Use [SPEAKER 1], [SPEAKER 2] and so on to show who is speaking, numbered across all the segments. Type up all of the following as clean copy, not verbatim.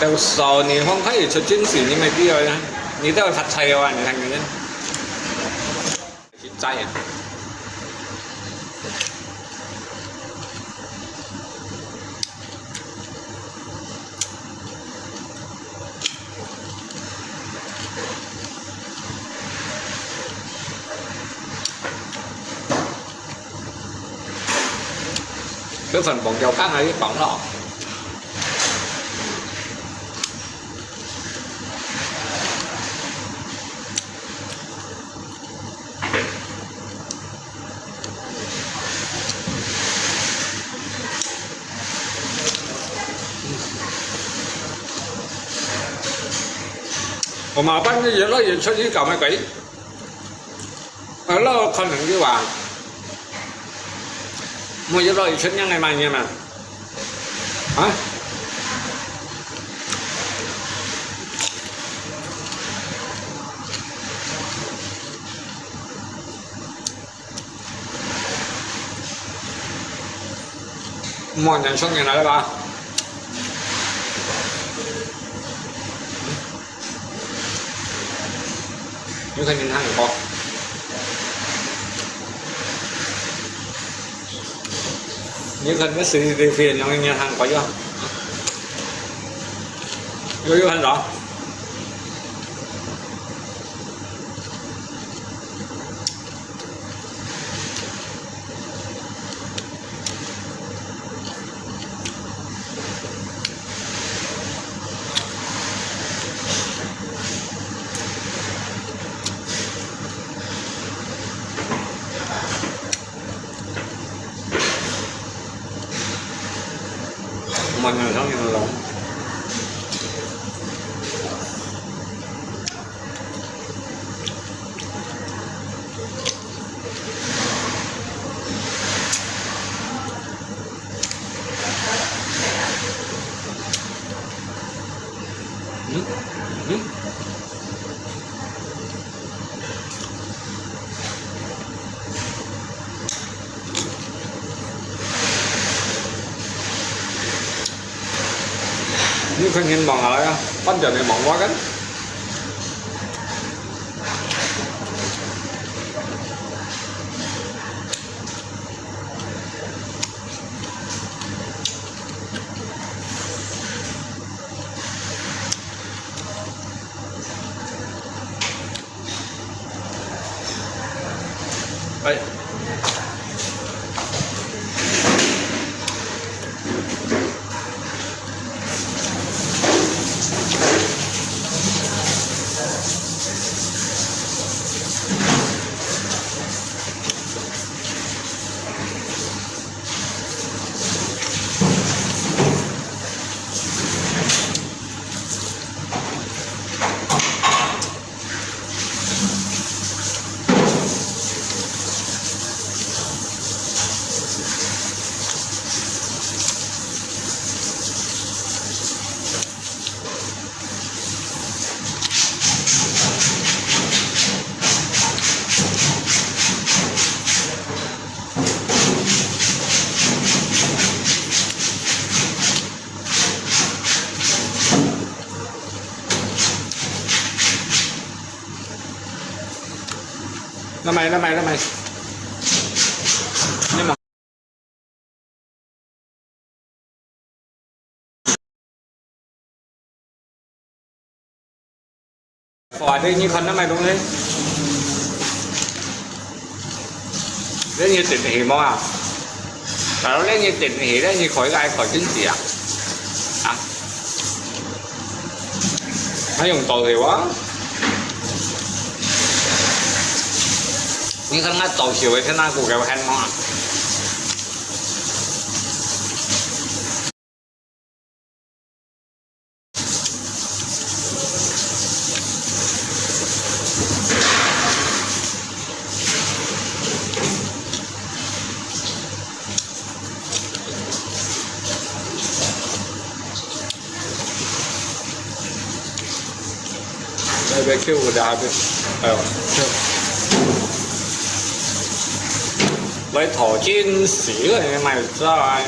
[SPEAKER 1] 到少年方可以出军事，你没必要啦。你都有发财嘅話，你睇唔睇？血債啊！cái phần bột dầu cá này bỏng đó我麻烦你越来越出去搞乜鬼？係咯，可能啲話。冇一攞出ยังไงมาเนี่ย嘛ฮะ冇人送进来了吧？你看你看过。những hình cái sự điều phiền trong nhà hàng có chưa vô hình đó mình là sống như lộn như không nhìn bằng lại á, bánh giờ này mỏng quá cánh. Đây. Nó mày nhưng mà khỏi đây như con nó mày đúng đấy đấy như tỉnh hỉ mong à nó lấy như tỉnh hỉ đấy như khỏi gai khỏi chính trị à thấy dùng tội thì quá你看俺早起我天哪，给我看嘛。那边Q của đà bên, lấy thổ chín xỉ rồi mày ra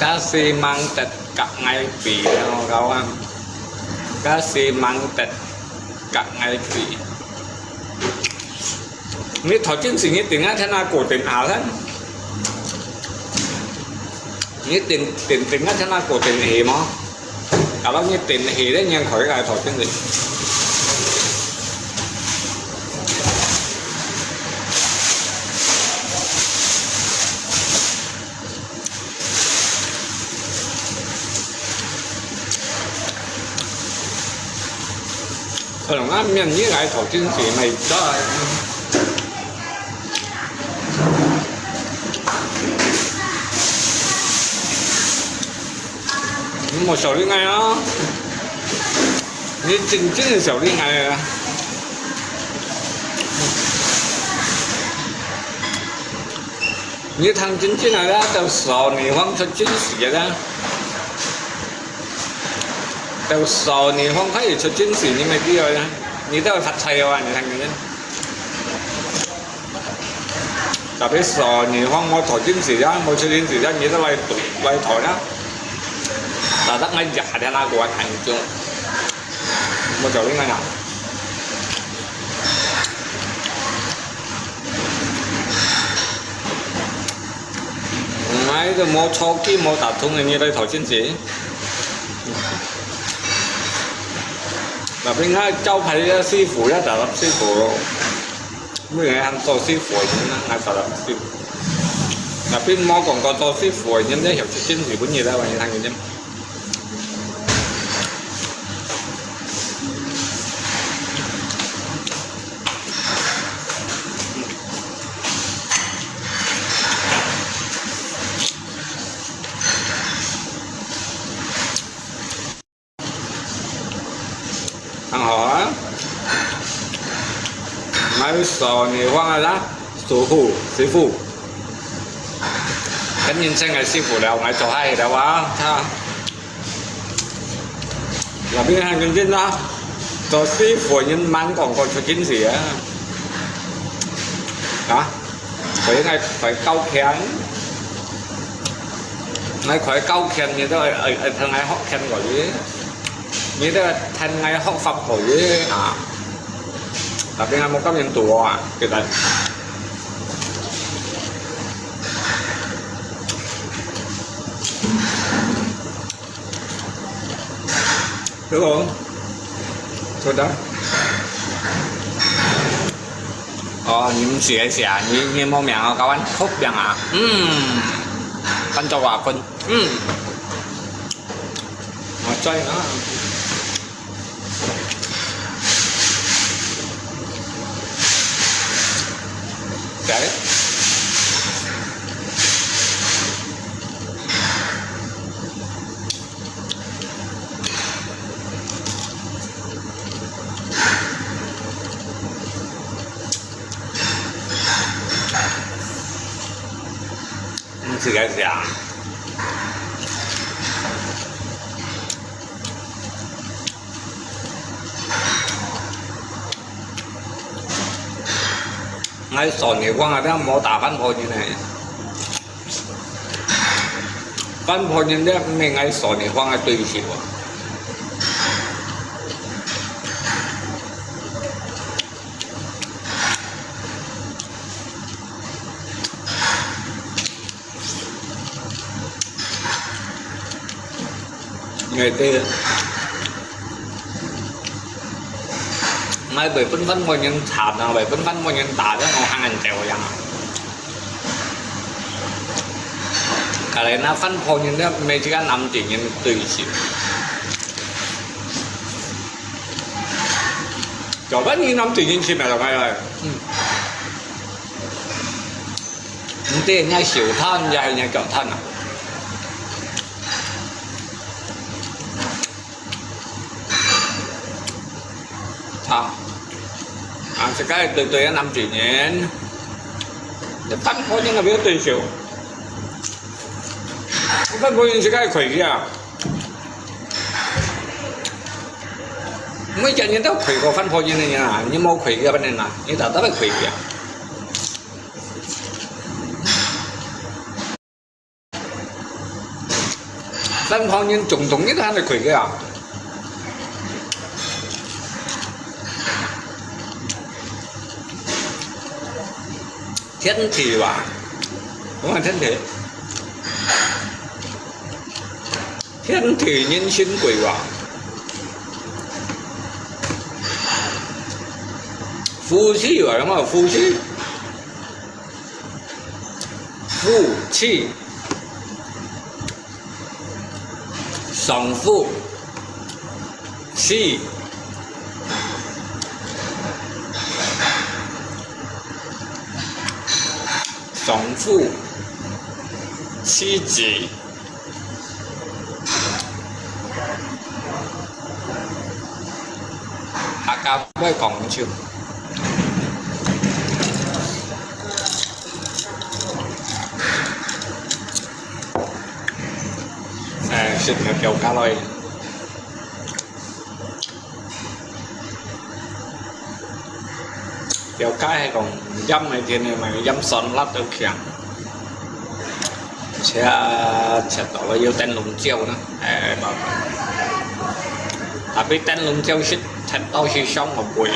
[SPEAKER 1] Cá xi măng thịt cặp ngay vị đâu cậu ăn. Cá xi măng thịt cặp ngay vị. Nghĩ thọ chính sự nghĩ tiếng á thế nào cổ tiếng ảo thế. Nghĩ tiếng á thế nào cổ tiếng hì mà. Cả đó như tiếng hì đấy nhưng khỏi cái thọ chính gì. 그럼 하면 얘가 더 진지 마 있다. 뭐 소리가요?你真正的手令啊！你谈真正的都少年方出真实的。到傻年方可以出真時，你咪知佢啦。你都係發砌啊！你睇見啫。特別傻年方我台真時啦，冇出真時啦，你都嚟台啦。但得我日嘅那個睇唔中，我就應該嗱。唔係就冇錯機冇打通嘅，你嚟台真時。邊個招牌嘅師傅一就粒師傅，咩嘢做師傅咁啦，嗌就粒師傅。嗱邊冇講過做師傅咁啫，又出真日本嘢啦，話你睇嘅啫。很好啊，买少年方啦，師傅，跟年輕嘅師傅了，我做閪了啊，他嗱邊係認真啦，做師傅人慢講過出件事啊，啊，佢係佢高強，係佢高強，你都係同係學強嗰啲。你都聽ngay學法佢啊，特別係冇今年度啊，其實đúng không? Thôi đó. Những xỉa xỉa như mong mèo các anh khúc chẳng à? Con cho quả con. Mà chơi nó. Đấy. Sự cái gì à? Ngay sòn nhiều quá đó, mô tả văn phô như này. Văn phô như thế, mình ngay sòn nhiều quá tùy chịu. Người tê ngay bởi phân mọi nhân thảm nào bởi phân mọi nhân tả đó nó hàng trèo rằng cả này nó phân phô nhân đó mấy chỉ nằm chỉ nhân tùy chịu cho bất như nằm tùy nhân chịu là ngay rồi tê nhai xỉu thân dài nhai cỡ thân à sẽ cái từ từ năm chỉ nhện để tắt có những là biết tùy chịu phân phối những cái khỏe kia mấy trận những tao khỏe có phân phối như này nha nhưng mau khỏe kia bên này nè như tao rất là khỏe kia 南方人总统一都喺度佢嘅啊。天体吧，đúng là thiên thể. Thiên thể nhân sinh quỷ quả. Phu chi gọi đúng không? Phu chi. Phu chi. Song phu. Chi. Song phu. Chi chỉ. Hạ cao với còn chưa. Xin được dầu cá lôi. Dầu cá hay còn dăm này thì này mà dăm son lát được kìa. Sẽ tỏ là yêu tên lùng chiêu nữa. Tapi tên lùng chiêu xích thật đau khi xong một buổi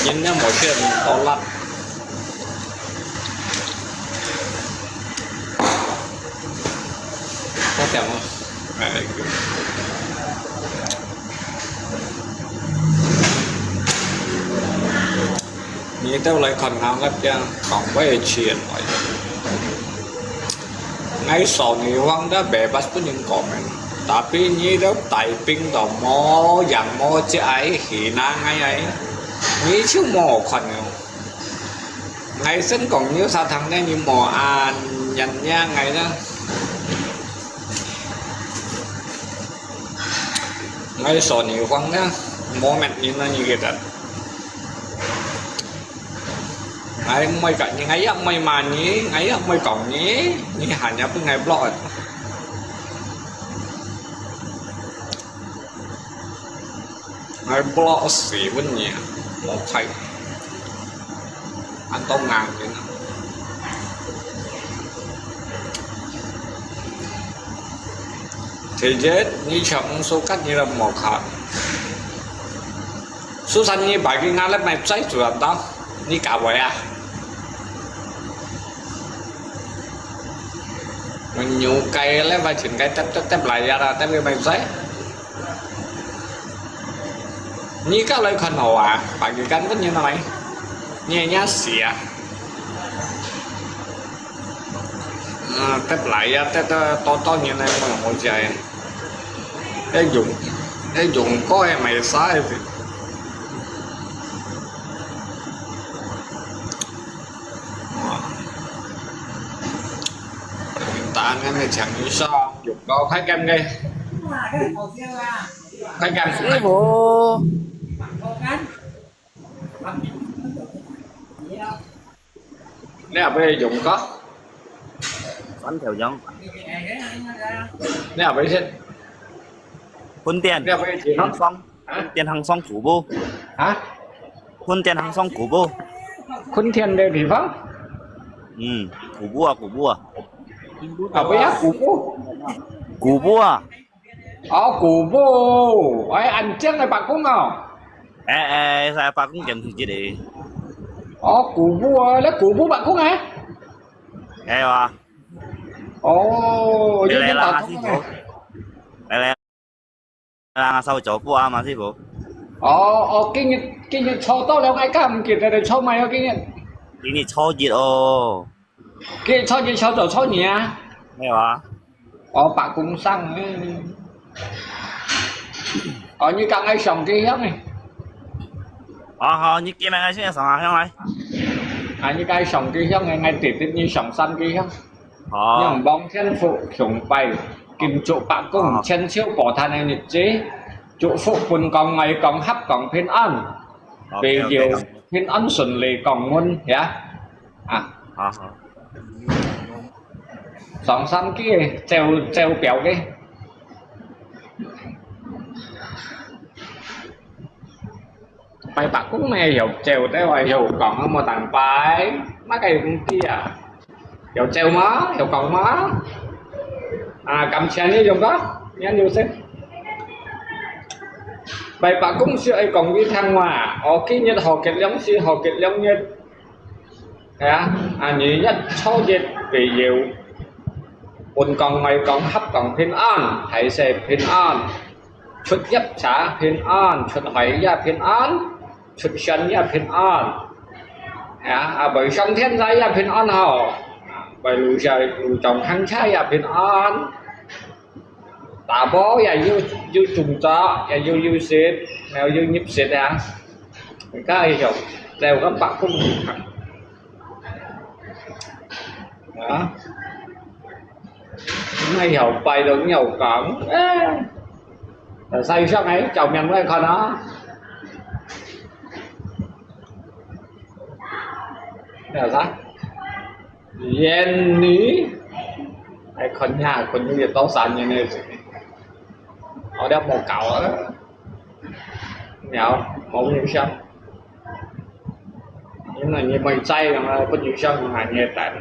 [SPEAKER 1] nhìn nó một chuyện to lắm. Có thèm không? Nghĩ đâu lại còn nào gấp ra còn với chuyện rồi. Ngay sau này hoang đã bẻ bắt với những con mình. Tapi như đó tại pin đó mò dạng mò chứ ấy thì na ngay ấy. Nghĩ chứ mò còn không. Ngày sinh còn nhớ sao thằng này như mò nhận nha ngày đó. Ngay sau này hoang đó mò mẹ như nó như vậy đó. Ngày mày cả những ngày mày mà nhí, ngày mày còn nhí, như hẳn nhập ngày blog. Ngày blog xỉ vấn nhỉ, một thầy, anh tông ngàn thế nào. Thì chết như chồng số cách như là một hạt. Số sanh như bài cái ngã lớp này cháy chủ làm đó, như cả vậy à. Mình nhủ cây lấy vài chuyện cây tép lại ra là tép cái mày giấy như các loại con hồ à phải cái cắn rất như này nhẹ nhá xỉa tép lại ra tép to như này mà một trời để dùng có em mày sai thì ta nghe mày chẳng như sao dùng có khai kem đi khai kem
[SPEAKER 2] Sư phụ
[SPEAKER 1] nếu bây giờ dùng có
[SPEAKER 2] con theo giống
[SPEAKER 1] nếu bây giờ
[SPEAKER 2] huân tiền
[SPEAKER 1] nếu bây giờ
[SPEAKER 2] hàng xong tiền hàng xong củ bô
[SPEAKER 1] hả
[SPEAKER 2] huân tiền hàng xong củ bô
[SPEAKER 1] khuyên thiên đây thì vắng
[SPEAKER 2] củ bua
[SPEAKER 1] ở bây giờ
[SPEAKER 2] củ bua
[SPEAKER 1] củ bô ấy anh trước này bạn cũng nào
[SPEAKER 2] sao bà cũng chậm thì chỉ để
[SPEAKER 1] củ bô lấy củ bô bạn cũng hả
[SPEAKER 2] à
[SPEAKER 1] đây
[SPEAKER 2] là sư phụ đây là sao chỗ bua mà sư phụ
[SPEAKER 1] kinh nghiệm cho tôi đâu ai cảm kịp để cho mày kinh
[SPEAKER 2] nghiệm cho gì ô
[SPEAKER 1] cái cho gì cho cho nhỉ
[SPEAKER 2] nghe hả
[SPEAKER 1] bạn cũng sang như càng ai sòng kia hết này
[SPEAKER 2] như kia này sẽ sòng không này
[SPEAKER 1] như cái sòng kia hết ngay tỉ tít như sòng xanh kia hết nhưng bóng thiên phụ khủng bày kim trụ bạn cùng chân chiếu bỏ than này nhật chế trụ phụ quần còn ngày còn hấp còn phiên ăn về điều phiên ăn xuân lì còn muôn nhá sòng xanh kia treo kéo cái bài bạc cũng mày hiểu trèo tới rồi hiểu còn một tảng bài má cái kia hiểu trèo má hiểu còn má cầm chén như dùng đó nhé nhiều xem vậy bà cũng sẽ ai còn đi thang hòa ở cái nhất họ kết giống si họ kết giống nhất nhị nhất sau dịch vì nhiều quân còn mày còn hấp còn phiên an hãy xe phiên an chút nhấp trả phiên an chút hỏi ra phiên an chút chân ra phiên an bởi trong thiên gia ra phiên an họ bởi lũ trời lũ chồng hăng trái ra phiên an tà bó và yêu trùng chó và yêu xịt mèo yêu nhịp xịt cái hiểu đều các bạn không đó hay hiểu bài được nhiều cổng là say sao ấy chồng nhận với con đó là sao yên ní hay con nhà con như việc tao sản như này họ đeo một cậu á nhậu một nhiều sân nhưng là như mày say là có nhiều sân mà nghe tận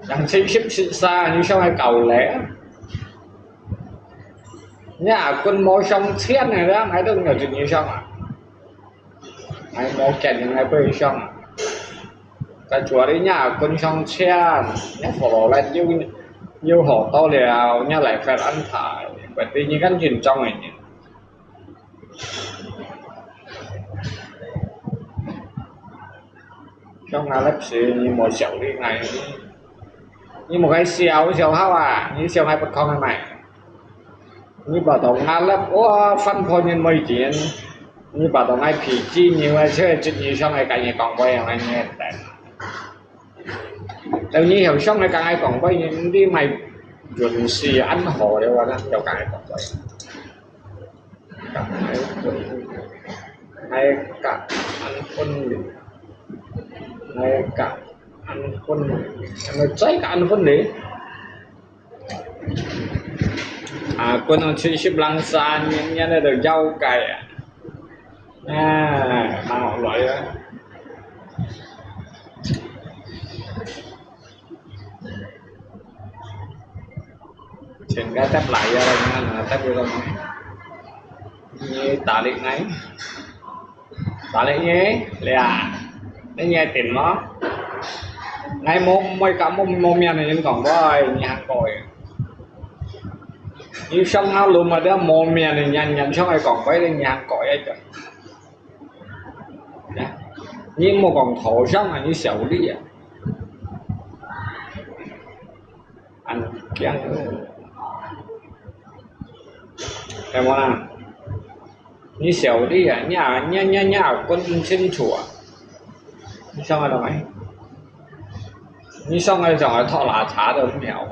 [SPEAKER 1] rằng xin ship xa như sao hay cầu lẽ nhà quân mô sông thiên này đó hãy đừng nhờ chuyện như sông hãy mô kẹt những ngày bơi sông cái chúa đấy nhà quân sông thiên nhé phổ lên yêu hổ to liều nhé lại phải ăn thải bởi vì những cái chuyện trong này nhỉ trong là lấp xì như một xẻo đi này như một cái xèo hao như xèo hai bật con này như bảo tổng nga lấp phân phối nhân mây tiền như bảo tổng ai phỉ chi nhiều ai chơi chuyện gì xong này cả nhà còn quay anh nghe tự nhiên hiểu xong này cả ai còn quay những đi mày chuẩn xì ăn hồ đều là đâu cả ai còn quay hay cả ăn phân hay cả ăn phân nó cháy cả ăn phân đấy quân ông chơi ship lăng xa nha này được rau cải họ loại đó trên cái tép lại ra đây là tép vô không như tả định ấy tả định nhé là để nghe tiền nó ngay mấy cả mông nhà này vẫn còn có nhà còi như xong nào luôn mà đó mồm mè này nhanh xong ai còn phải lên nhà cõi ấy trời nhưng mà còn thổ xong là như xấu đi ăn kiêng em muốn ăn như xấu đi nhà quân xin chùa như xong rồi đâu ấy như xong rồi rồi thọ là thả được không hiểu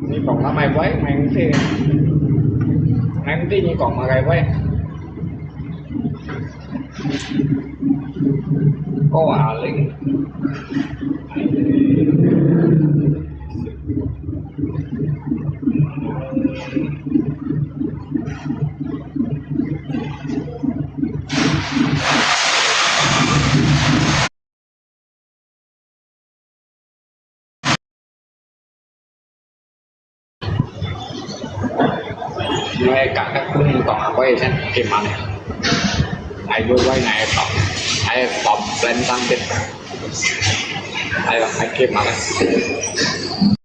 [SPEAKER 1] như còn là mày quấy mày cũng tí như còn mà gầy quay có lính nghe cả các khung còn quay xem kìm ăn này vô quay này tổng ai bọc lên tăng tích ai là ai kìm ăn